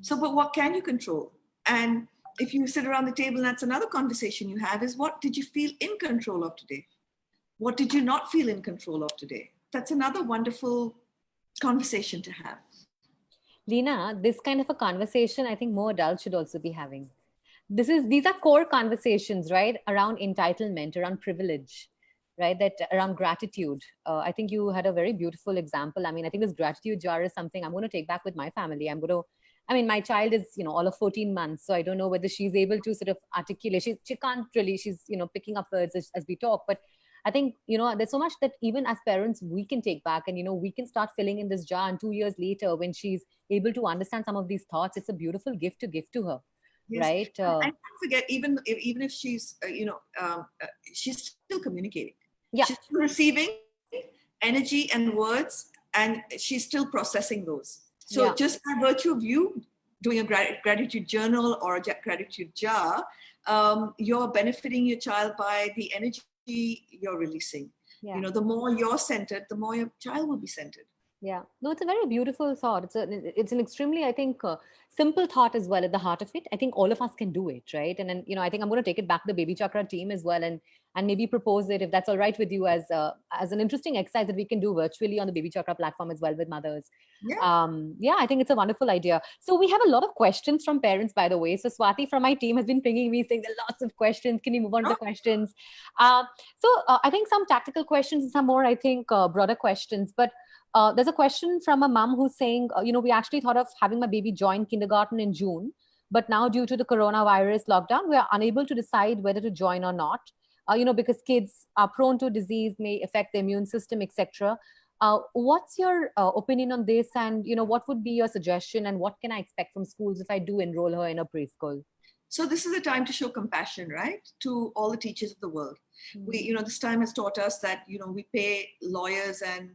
So, but what can you control? And if you sit around the table, and that's another conversation you have, is what did you feel in control of today? What did you not feel in control of today? That's another wonderful conversation to have. Lina, this kind of a conversation, I think more adults should also be having. These are core conversations, right? Around entitlement, around privilege, right? That around gratitude. I think you had a very beautiful example. I mean, I think this gratitude jar is something I'm going to take back with my family. My child is, all of 14 months. So I don't know whether she's able to sort of articulate. She can't really, she's, picking up words as we talk. But I think, there's so much that even as parents, we can take back, and, we can start filling in this jar. And 2 years later, when she's able to understand some of these thoughts, it's a beautiful gift to give to her. Yes. Right. And don't forget, even if she's, she's still communicating. Yeah. She's still receiving energy and words, and she's still processing those. So just by virtue of you doing a gratitude journal or a gratitude jar, you're benefiting your child by the energy you're releasing. Yeah. The more you're centered, the more your child will be centered. Yeah, no, it's a very beautiful thought. It's an extremely, I think, simple thought as well at the heart of it. I think all of us can do it, right? And then, I think I'm going to take it back to the Baby Chakra team as well, and maybe propose it, if that's all right with you, as an interesting exercise that we can do virtually on the Baby Chakra platform as well with mothers. Yeah. I think it's a wonderful idea. So we have a lot of questions from parents, by the way. So Swati from my team has been pinging me saying there are lots of questions. Can you move on to the questions? I think some tactical questions and some more, I think, broader questions. But there's a question from a mom who's saying, we actually thought of having my baby join kindergarten in June, but now due to the coronavirus lockdown, we are unable to decide whether to join or not, because kids are prone to disease, may affect the immune system, etc. What's your opinion on this? And, what would be your suggestion, and what can I expect from schools if I do enroll her in a preschool? So this is a time to show compassion, right? To all the teachers of the world. We, this time has taught us that, we pay lawyers and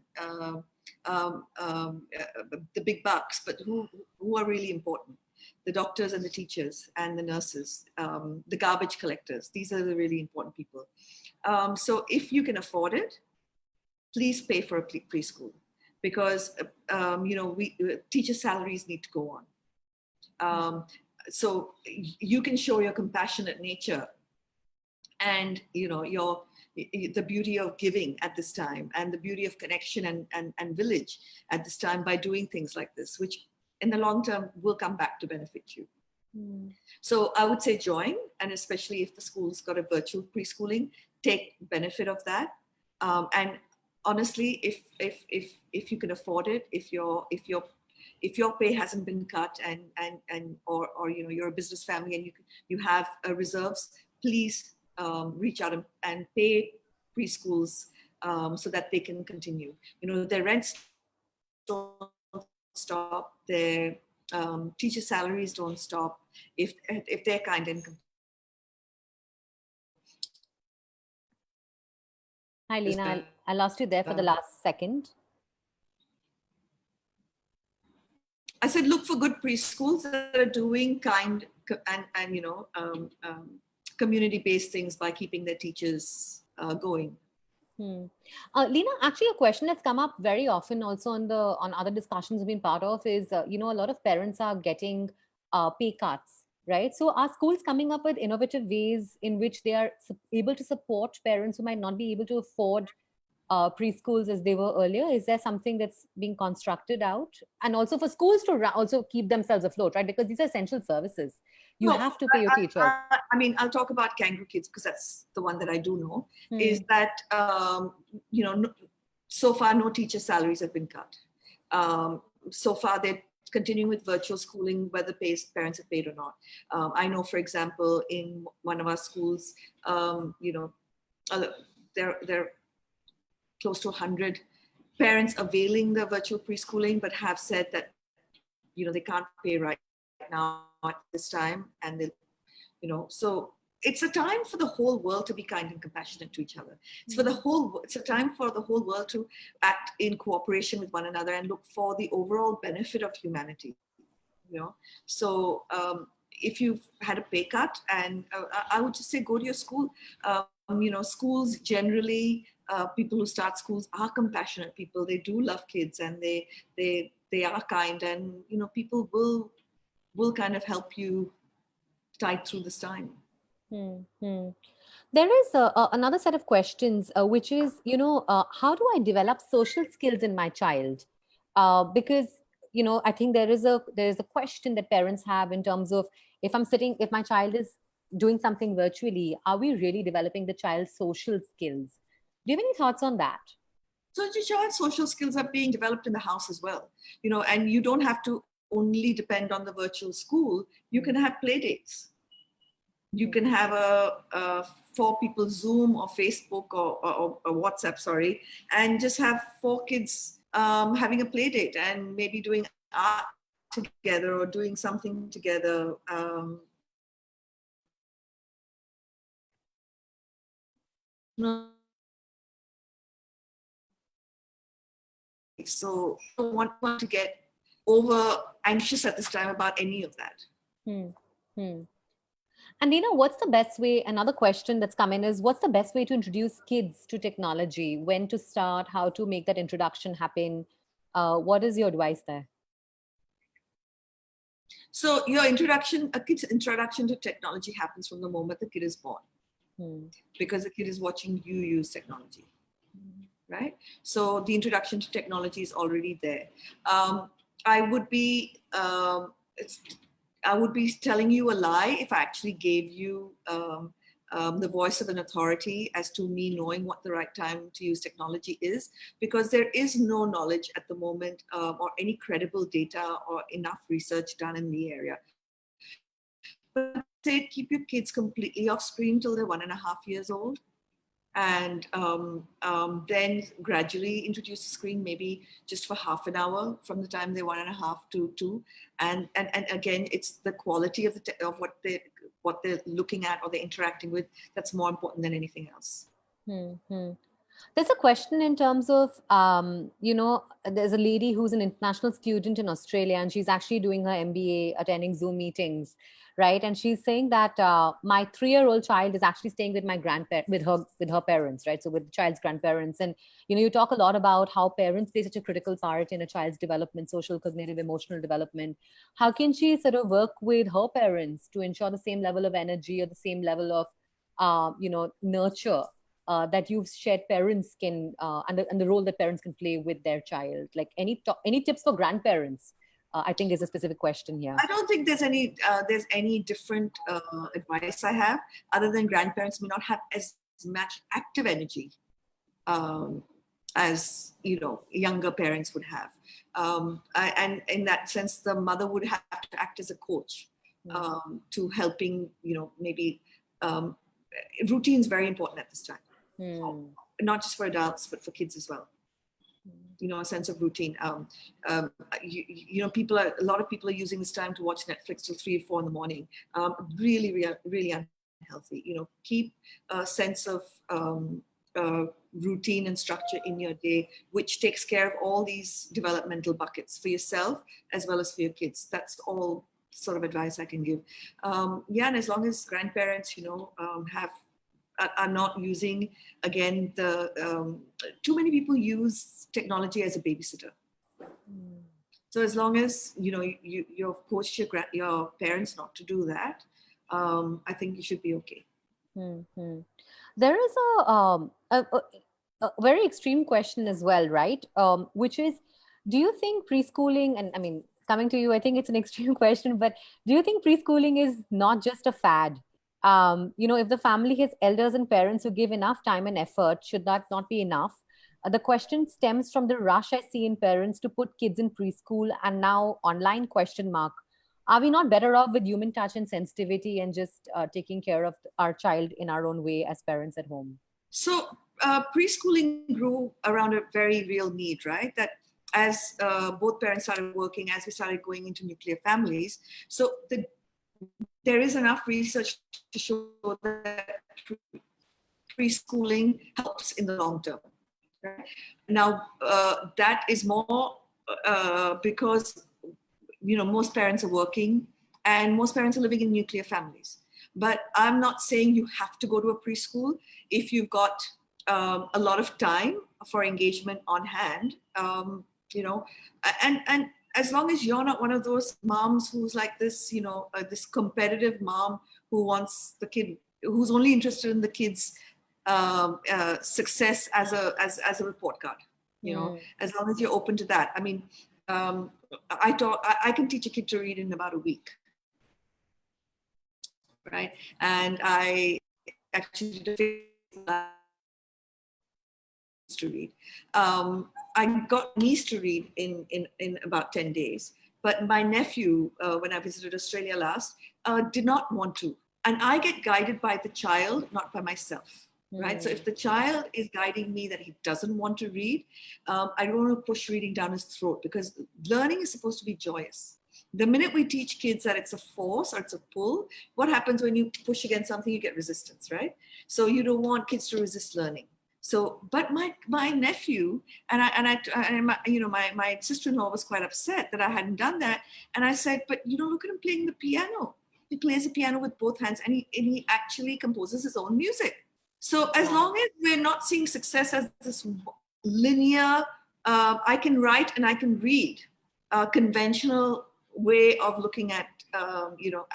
the big bucks, but who are really important? The doctors and the teachers and the nurses, the garbage collectors. These are the really important people. So if you can afford it, please pay for a preschool, because teacher salaries need to go on. So you can show your compassionate nature and the beauty of giving at this time, and the beauty of connection and village at this time, by doing things like this, which in the long term will come back to benefit you. So I would say join, and especially if the school's got a virtual preschooling, take benefit of that. And honestly, if you can afford it, if your pay hasn't been cut, or you're a business family and you have reserves, please reach out and pay preschools so that they can continue. Their rents don't stop, their Teacher salaries don't stop if they're kind and Hi, Lina. I lost you there for the last second. I said, look for good preschools that are doing kind and community-based things by keeping their teachers going. Lina, actually, a question that's come up very often also on other discussions we've been part of is, a lot of parents are getting pay cuts, right? So are schools coming up with innovative ways in which they are able to support parents who might not be able to afford preschools as they were earlier? Is there something that's being constructed out? And also for schools to also keep themselves afloat, right? Because these are essential services. You have to pay your teachers. I mean, I'll talk about Kangaroo Kids because that's the one that I do know. Is that so far no teacher salaries have been cut. So far they're continuing with virtual schooling, whether parents have paid or not. I know, for example, in one of our schools, there are close to 100 parents availing the virtual preschooling, but have said that they can't pay right now at this time, and so it's a time for the whole world to be kind and compassionate to each other. It's a time for the whole world to act in cooperation with one another and look for the overall benefit of humanity. So if you've had a pay cut, and I would just say go to your school. Schools generally, people who start schools are compassionate people. They do love kids, and they are kind, and people will kind of help you tide through this time. There is another set of questions, which is, how do I develop social skills in my child? Because, I think there is a question that parents have in terms of if my child is doing something virtually, are we really developing the child's social skills? Do you have any thoughts on that? So your child's social skills are being developed in the house as well, and you don't have to only depend on the virtual school. You can have play dates. You can have a 4 people Zoom or Facebook or WhatsApp, sorry, and just have 4 kids having a play date and maybe doing art together or doing something together. So I don't want to get over anxious at this time about any of that. And what's the best way? Another question that's come in is, what's the best way to introduce kids to technology? When to start? How to make that introduction happen? What is your advice there? So a kid's introduction to technology happens from the moment the kid is born, because the kid is watching you use technology, right? So the introduction to technology is already there. I would be telling you a lie if I actually gave you the voice of an authority as to me knowing what the right time to use technology is, because there is no knowledge at the moment or any credible data or enough research done in the area. But say keep your kids completely off screen till they're 1.5 years old, and then gradually introduce the screen, maybe just for half an hour from the time they're 1.5 to 2. And again, it's the quality of what they're looking at or they're interacting with that's more important than anything else. There's a question in terms of, there's a lady who's an international student in Australia, and she's actually doing her MBA, attending Zoom meetings, right? And she's saying that my 3-year-old child is actually staying with my with her parents, right? So with the child's grandparents. And, you talk a lot about how parents play such a critical part in a child's development, social, cognitive, emotional development. How can she sort of work with her parents to ensure the same level of energy or the same level of, nurture that you've shared parents can and the role that parents can play with their child? Like any tips for grandparents? I think is a specific question here. I don't think there's any different advice I have, other than grandparents may not have as much active energy as younger parents would have, and in that sense, the mother would have to act as a coach to helping maybe routine is very important at this time. Not just for adults, but for kids as well. a sense of routine. A lot of people are using this time to watch Netflix till 3 or 4 in the morning. Really unhealthy. Keep a sense of routine and structure in your day, which takes care of all these developmental buckets for yourself as well as for your kids. That's all sort of advice I can give. And as long as grandparents, are not using, again, too many people use technology as a babysitter. So as long as you've coached your parents not to do that, I think you should be okay. Mm-hmm. There is a very extreme question as well, right? Which is, do you think preschooling, and I mean, coming to you, I think it's an extreme question, but do you think preschooling is not just a fad? If the family has elders and parents who give enough time and effort, should that not be enough? The question stems from the rush I see in parents to put kids in preschool and now online question mark. Are we not better off with human touch and sensitivity and just taking care of our child in our own way as parents at home? So preschooling grew around a very real need, right? That as both parents started working, as we started going into nuclear families, so there is enough research to show that preschooling helps in the long term. Right? Now, that is more because most parents are working and most parents are living in nuclear families. But I'm not saying you have to go to a preschool if you've got a lot of time for engagement on hand, and as long as you're not one of those moms who's like this, this competitive mom who wants the kid, who's only interested in the kid's success as a report card, as long as you're open to that. I mean, I can teach a kid to read in about a week, right? And I actually did a to read. I got niece to read in about 10 days, but my nephew, when I visited Australia last, did not want to. And I get guided by the child, not by myself. Right. So if the child is guiding me that he doesn't want to read, I don't want to push reading down his throat, because learning is supposed to be joyous. The minute we teach kids that it's a force or it's a pull, what happens when you push against something? You get resistance, right? So you don't want kids to resist learning. So, but my nephew and my sister-in-law was quite upset that I hadn't done that. And I said, but look at him playing the piano. He plays the piano with both hands, and he actually composes his own music. So as long as we're not seeing success as this linear, I can write and I can read, conventional way of looking at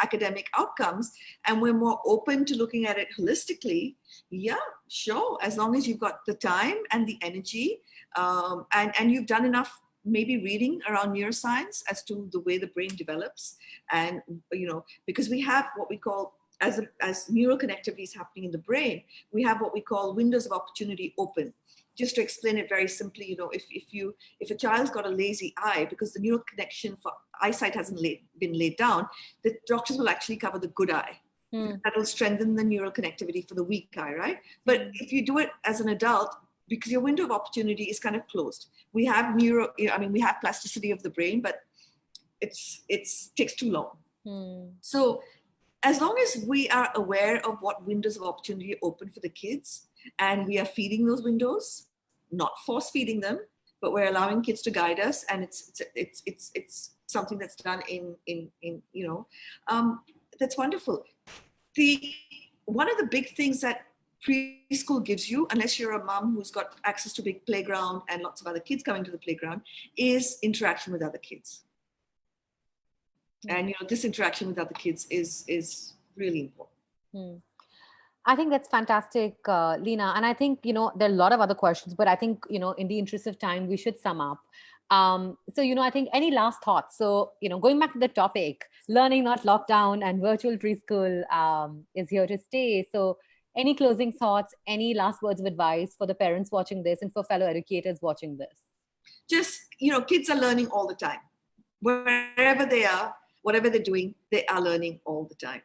academic outcomes, and we're more open to looking at it holistically, yeah, sure, as long as you've got the time and the energy, and you've done enough maybe reading around neuroscience as to the way the brain develops, and because we have what we call, as neural connectivity is happening in the brain, we have what we call windows of opportunity open. Just to explain it very simply, if a child's got a lazy eye because the neural connection for eyesight hasn't been laid down, the doctors will actually cover the good eye. That will strengthen the neural connectivity for the weak eye, right? But if you do it as an adult, because your window of opportunity is kind of closed, we have we have plasticity of the brain, but it takes too long. So as long as we are aware of what windows of opportunity open for the kids, and we are feeding those windows, not force feeding them, but we're allowing kids to guide us, and it's something that's done in that's wonderful. One of the big things that preschool gives you, unless you're a mom who's got access to big playground and lots of other kids coming to the playground, is interaction with other kids. And this interaction with other kids is really important. I think that's fantastic, Lina. And I think, there are a lot of other questions, but I think, in the interest of time, we should sum up. So, I think any last thoughts? So, going back to the topic, learning not lockdown, and virtual preschool is here to stay. So any closing thoughts, any last words of advice for the parents watching this and for fellow educators watching this? Just, kids are learning all the time. Wherever they are, whatever they're doing, they are learning all the time.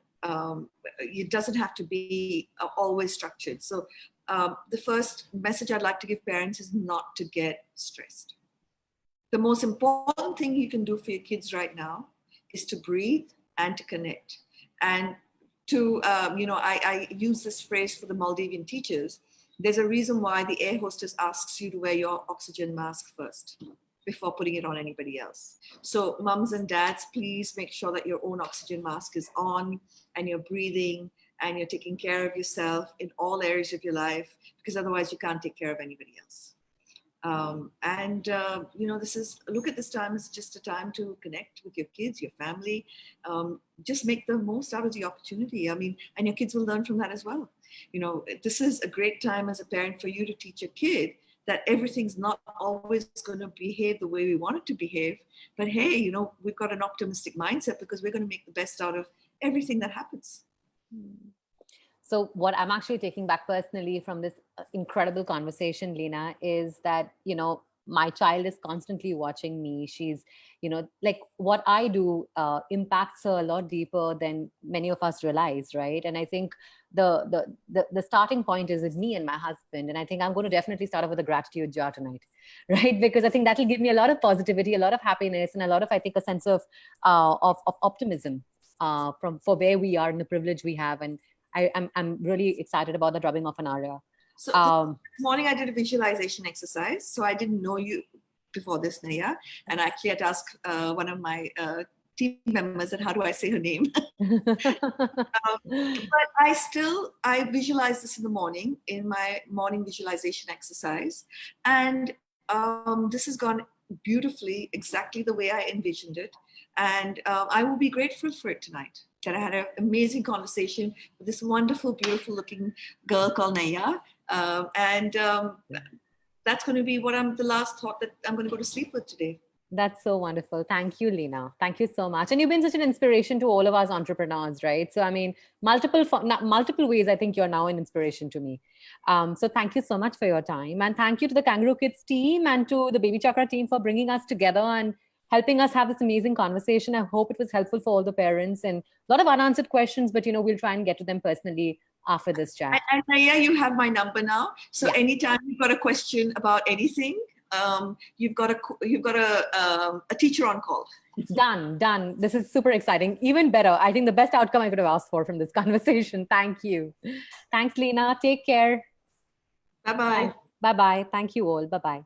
It doesn't have to be always structured. So the first message I'd like to give parents is not to get stressed. The most important thing you can do for your kids right now is to breathe and to connect. And to, I use this phrase for the Maldivian teachers. There's a reason why the air hostess asks you to wear your oxygen mask first before putting it on anybody else. So mums and dads, please make sure that your own oxygen mask is on and you're breathing and you're taking care of yourself in all areas of your life, because otherwise you can't take care of anybody else. Look at this time as just a time to connect with your kids, your family. Just make the most out of the opportunity. I mean, and your kids will learn from that as well. This is a great time as a parent for you to teach your kid that everything's not always going to behave the way we want it to behave. But hey, we've got an optimistic mindset because we're going to make the best out of everything that happens. So what I'm actually taking back personally from this incredible conversation, Lina, is that, my child is constantly watching me. She's, like what I do impacts her a lot deeper than many of us realize, right? And I think the starting point is with me and my husband. And I think I'm going to definitely start off with a gratitude jar tonight, right? Because I think that'll give me a lot of positivity, a lot of happiness, and a lot of, I think, a sense of optimism for where we are and the privilege we have. And I'm really excited about the drubbing of an aria. So this morning I did a visualization exercise. So I didn't know you before this, Naiyya. And I actually had to ask one of my team members that how do I say her name? But I visualized this in the morning in my morning visualization exercise. And this has gone beautifully, exactly the way I envisioned it. And I will be grateful for it tonight. That I had an amazing conversation with this wonderful, beautiful looking girl called Naiyya. That's going to be the last thought that I'm going to go to sleep with today. That's so wonderful. Thank you, Lina. Thank you so much. And you've been such an inspiration to all of us entrepreneurs, right? So, I mean, multiple ways, I think you're now an inspiration to me. So thank you so much for your time. And thank you to the Kangaroo Kids team and to the Baby Chakra team for bringing us together and helping us have this amazing conversation. I hope it was helpful for all the parents, and a lot of unanswered questions, but we'll try and get to them personally after this chat. And Naiyya, you have my number now. So anytime you've got a question about anything, you've got a teacher on call. It's done. This is super exciting. Even better. I think the best outcome I could have asked for from this conversation. Thank you. Thanks, Lina. Take care. Bye-bye. Bye-bye. Thank you all. Bye-bye.